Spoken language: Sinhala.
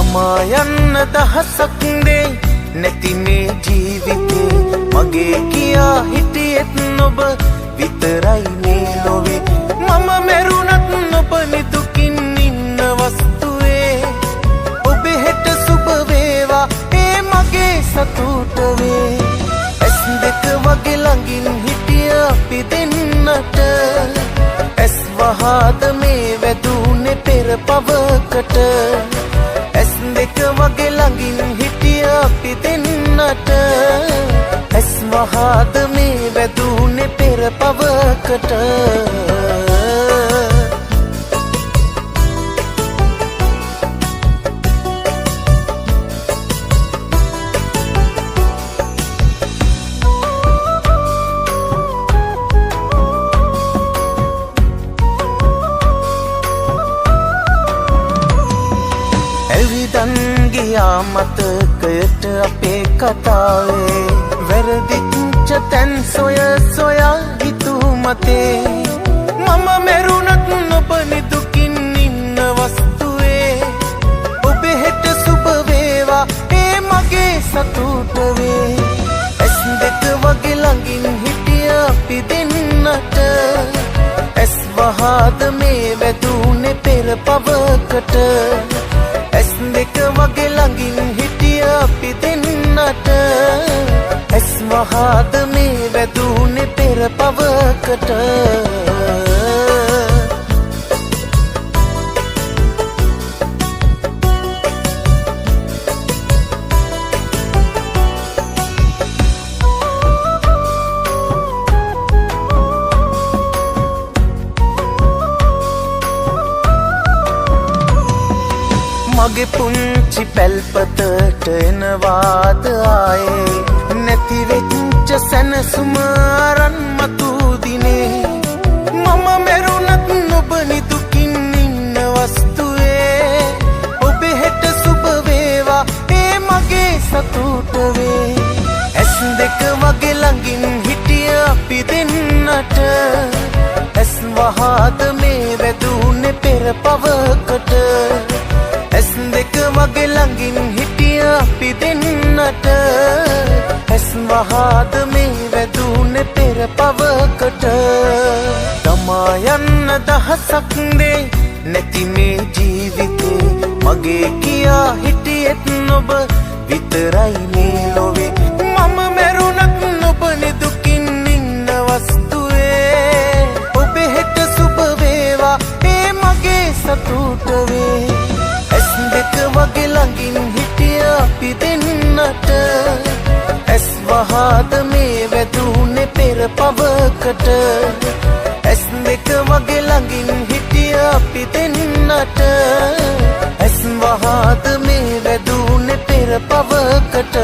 තමා යන්න දහසක් දේ නැති මේ ජීවිතේ මගේ කියා හිටියෙත් නොබ විතරයි මේ ලොවේ මම මැරුණත් නොබ නිදුකින් ඉන්න වස්තුවේ ඔබේ හෙට සුබ වේවා ඒ මගේ සතුට වේ ඇස් දෙක වගේ ළඟින් හිටිය අපි දෙන්නට ඇස් වහාද මේ වැදුනේ පෙර පවකට ඇස් දෙක වගේ ළඟින් හිටිය අපි දෙන්නට ඇස් වහාද මේ වැදුනේ පෙර පවකට ඇවිදන් ගියා මතකයට අපේ කතාවේ වැරදිච්ච තැන් සොය සොයා හිතූ මතේ මම මැරුණත් නොබ නිදුකින් ඉන්න වස්තුවේ ඔබේ හෙට සුබ වේවා ඒ මගේ සතුට වේ ඇස් දෙක වගේ ළඟින් හිටිය අපි දෙන්නට ඇස් වහාද මේ වැදුනේ පෙර පවකට ඇස් දෙක වගේ ළඟින් හිටිය අපි දෙන්නට ඇස් වහාද මේ වැදුනේ පෙර පවකට මගේ පුංචි පැල්පතට එනවාද ආයේ නැති වෙච්ච සැනසුම අරන් මතු දිනේ මම මැරුණත් නොබ නිදුකින් ඉන්න වස්තුවේ ඔබේ හෙට සුබ වේවා ඒ මගේ සතුට වේ ඇස් දෙක වගේ ළඟින් හිටිය අපි දෙන්නට ඇස් වහාද මේ වැදුනේ පෙර පවකට ඇස් දෙක වගේ ළඟින් හිටිය අපි දෙන්නට ඇස් වහාද මේ වැදුනේ පෙර පවකට තමා යන්න දහසක් දේ නැති මේ ජීවිතේ මගේ කියා හිටියෙත් නොබ විතරයි මේ ලොවේ මම මැරුණත් නොබ නිදුකින් ඉන්න වස්තුවේ ඔබේ හෙට සුබ වේවා ඒ මගේ සතුට වේ ඇස් දෙක වගේ ළඟින් හිටිය අපි දෙන්නට ඇස් වහාද මේ වැදුනේ පෙර පවකට ඇස් දෙක වගේ ළඟින් හිටිය අපි දෙන්නට ඇස් වහාද මේ වැදුනේ පෙර පවකට